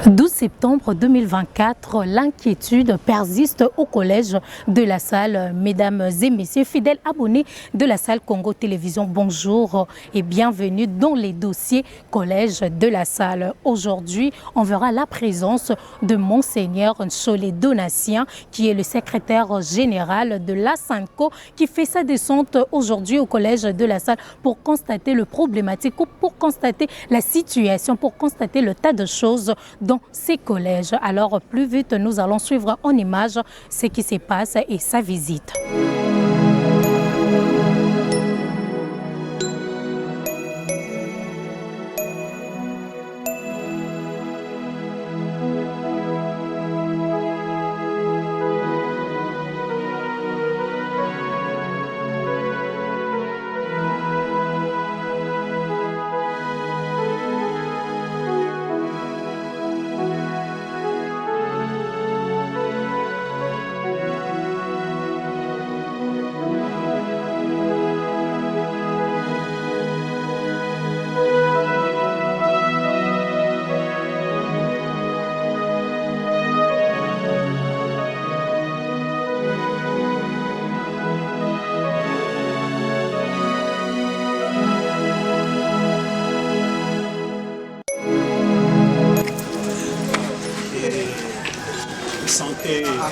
12 septembre 2024, l'inquiétude persiste au collège de la Salle. Mesdames et messieurs, fidèles abonnés de la Salle Congo Télévision, bonjour et bienvenue dans les dossiers collège de la Salle. Aujourd'hui, on verra la présence de Monseigneur Ncholé Donatien, qui est le secrétaire général de la SANCO, qui fait sa descente aujourd'hui au collège de la Salle pour constater le problématique, pour constater la situation, pour constater le tas de choses dans ces collèges. Alors, plus vite, nous allons suivre en image ce qui se passe et sa visite.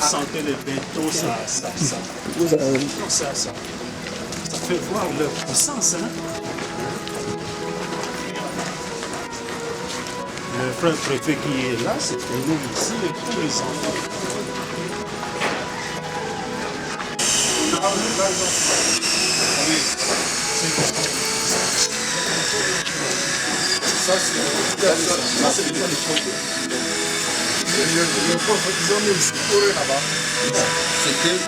Sentez les bétons, ça fait voir leur puissance. Hein? Le frère préfet qui est là, c'est nous ici, et tous les enfants. Ça, c'est déjà les choses. Le prof qu'ils ont mis ici pour eux là-bas. C'était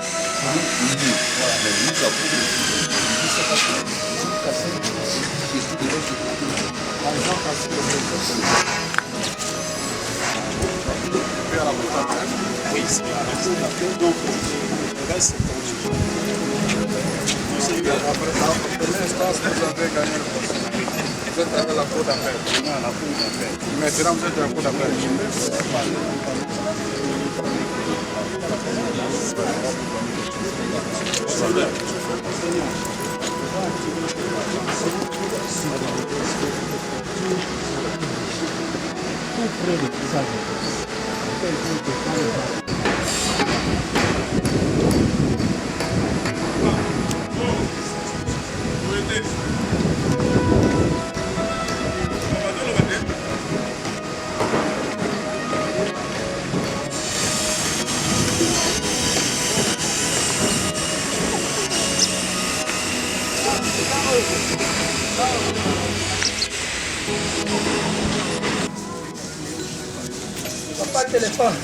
l'idée. Voilà. Mais lui, ça pour oui, c'est la donc le reste c'est pour pour l'instant, vous avez gagné le poste. Vous êtes avec la cour d'appel. Maintenant, vous êtes à la cour d'appel. Pas de téléphone.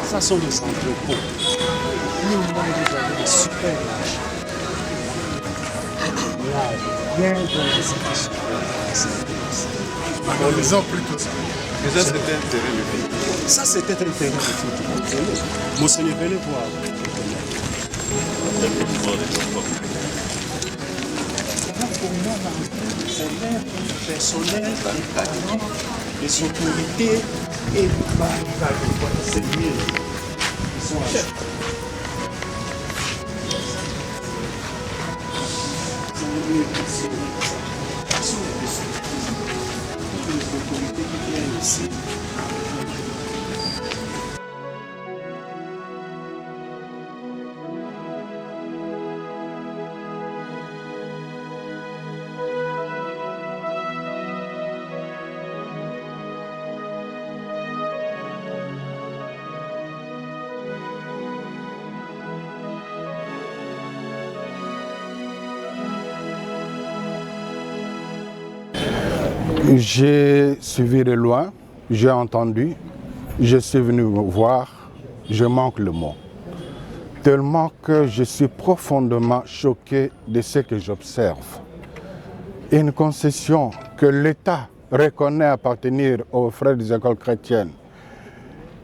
Ça sont des entrepôts. Nous, on a des super larges. Bien dans les on les a plutôt ça. Mais ça, c'était un terrain de foot. Ça, c'était un terrain de foot. Monseigneur, venez voir. C'est l'air personnel, les autorités et c'est mieux. Ils sont chefs. Toutes les autorités qui viennent ici. J'ai suivi de loin, j'ai entendu, je suis venu voir je manque le mot. Tellement que je suis profondément choqué de ce que j'observe. Une concession que l'État reconnaît appartenir aux frères des écoles chrétiennes,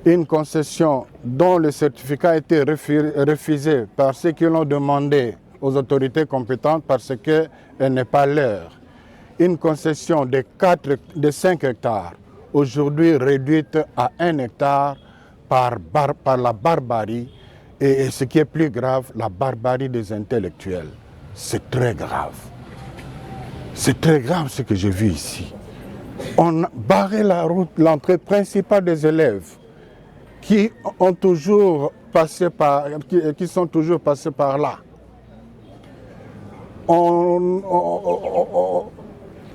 une concession dont le certificat a été refusé par ceux qui l'ont demandé aux autorités compétentes parce qu'elle n'est pas leur. Une concession de 5 hectares, aujourd'hui réduite à 1 hectare par la barbarie, et ce qui est plus grave, la barbarie des intellectuels. C'est très grave. C'est très grave ce que j'ai vu ici. On a barré la route, l'entrée principale des élèves qui sont toujours passés par là.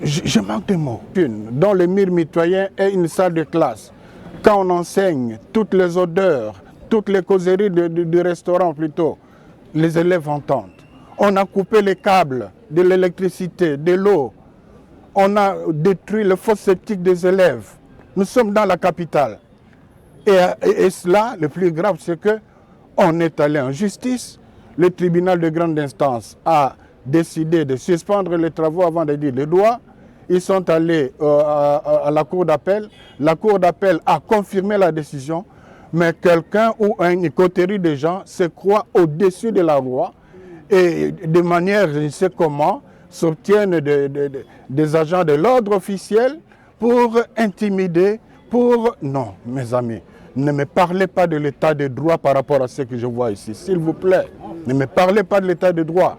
Je manque de mots. Dans le mur mitoyen est une salle de classe. Quand on enseigne, toutes les odeurs, toutes les causeries du restaurant plutôt, les élèves entendent. On a coupé les câbles de l'électricité, de l'eau. On a détruit le fosse septique des élèves. Nous sommes dans la capitale. Et cela, le plus grave, c'est qu'on est allé en justice. Le tribunal de grande instance a décidé de suspendre les travaux avant de dire le droit. Ils sont allés à la cour d'appel. La cour d'appel a confirmé la décision. Mais quelqu'un ou une coterie de gens se croient au-dessus de la loi et de manière, je ne sais comment, s'obtiennent des agents de l'ordre officiel pour intimider, Non, mes amis, ne me parlez pas de l'état de droit par rapport à ce que je vois ici, s'il vous plaît. Ne me parlez pas de l'état de droit.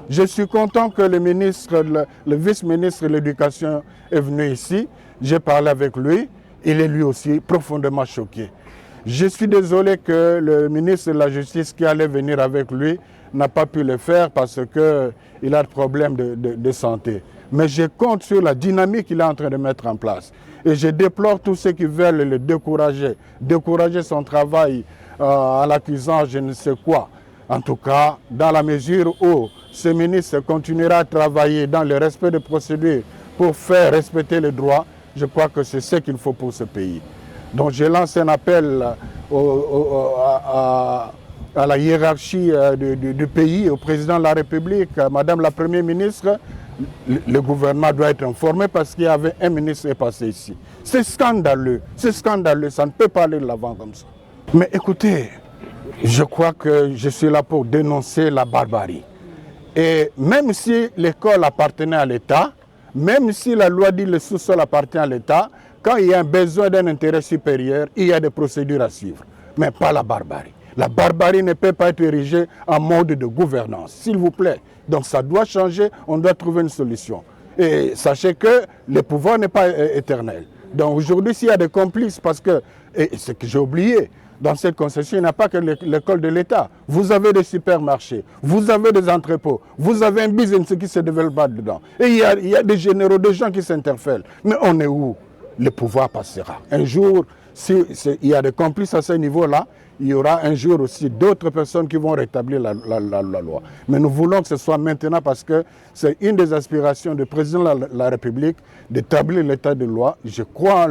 Je suis content que le vice-ministre de l'Éducation est venu ici. J'ai parlé avec lui. Il est lui aussi profondément choqué. Je suis désolé que le ministre de la Justice qui allait venir avec lui n'a pas pu le faire parce qu'il a des problèmes de santé. Mais je compte sur la dynamique qu'il est en train de mettre en place. Et je déplore tous ceux qui veulent le décourager son travail en l'accusant je ne sais quoi. En tout cas, dans la mesure où ce ministre continuera à travailler dans le respect des procédures pour faire respecter les droits, je crois que c'est ce qu'il faut pour ce pays. Donc je lance un appel à la hiérarchie du pays, au président de la République, à Madame la Première ministre. Le gouvernement doit être informé parce qu'il y avait un ministre qui est passé ici. C'est scandaleux, ça ne peut pas aller de l'avant comme ça. Mais écoutez, je crois que je suis là pour dénoncer la barbarie. Et même si l'école appartenait à l'État, même si la loi dit que le sous-sol appartient à l'État, quand il y a un besoin d'un intérêt supérieur, il y a des procédures à suivre, mais pas la barbarie. La barbarie ne peut pas être érigée en mode de gouvernance, s'il vous plaît. Donc ça doit changer, on doit trouver une solution. Et sachez que le pouvoir n'est pas éternel. Donc aujourd'hui, s'il y a des complices, parce que, et ce que j'ai oublié, dans cette concession, il n'y a pas que l'école de l'État. Vous avez des supermarchés, vous avez des entrepôts, vous avez un business qui se développe dedans. Et il y a des généraux, des gens qui s'interfèrent. Mais on est où? Le pouvoir passera. Un jour, s'il y a des complices à ce niveau-là, il y aura un jour aussi d'autres personnes qui vont rétablir la loi. Mais nous voulons que ce soit maintenant parce que c'est une des aspirations du président de la République d'établir l'état de loi. Je crois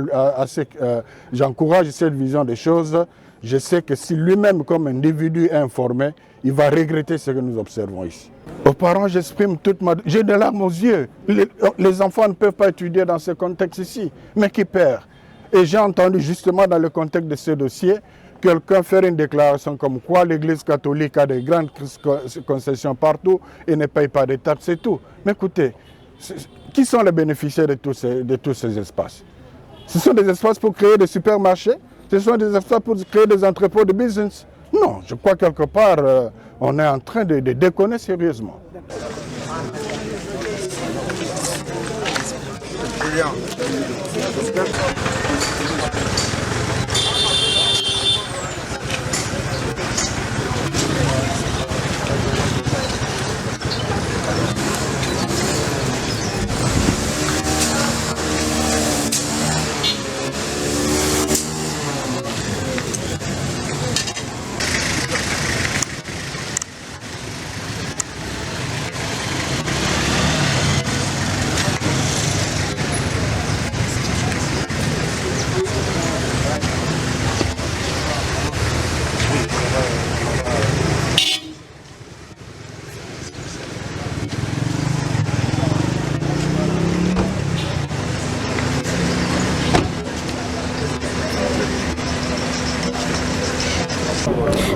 j'encourage cette vision des choses. Je sais que si lui-même, comme individu, est informé, il va regretter ce que nous observons ici. Aux parents, j'exprime toute ma... J'ai des larmes aux yeux. Les enfants ne peuvent pas étudier dans ce contexte ici. Mais qui perd? Et j'ai entendu justement dans le contexte de ce dossier, quelqu'un faire une déclaration comme quoi l'Église catholique a de grandes concessions partout et ne paye pas de taxes, c'est tout. Mais écoutez, qui sont les bénéficiaires de tous ces espaces? Ce sont des espaces pour créer des supermarchés? Ce sont des espaces pour créer des entrepôts de business? Non, je crois quelque part, on est en train de déconner sérieusement.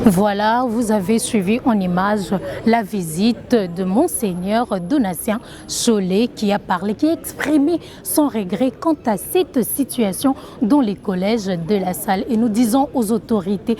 Voilà, vous avez suivi en image la visite de Monseigneur Donatien Cholet qui a parlé, qui a exprimé son regret quant à cette situation dans les collèges de la Salle. Et nous disons aux autorités,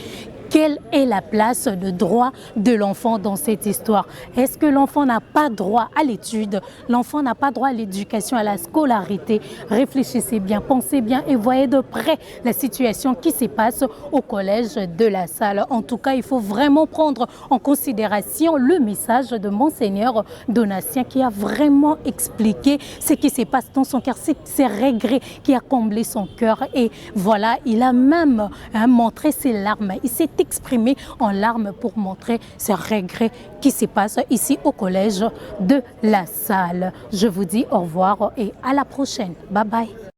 quelle est la place de droit de l'enfant dans cette histoire? Est-ce que l'enfant n'a pas droit à l'étude? L'enfant n'a pas droit à l'éducation, à la scolarité? Réfléchissez bien, pensez bien et voyez de près la situation qui se passe au collège de la Salle. En tout cas, il faut vraiment prendre en considération le message de Monseigneur Donatien qui a vraiment expliqué ce qui se passe dans son cœur, ses regrets qui a comblé son cœur. Et voilà, il a même montré ses larmes. Il s'est exprimé en larmes pour montrer ses regrets qui se passent ici au collège de la Salle. Je vous dis au revoir et à la prochaine. Bye bye.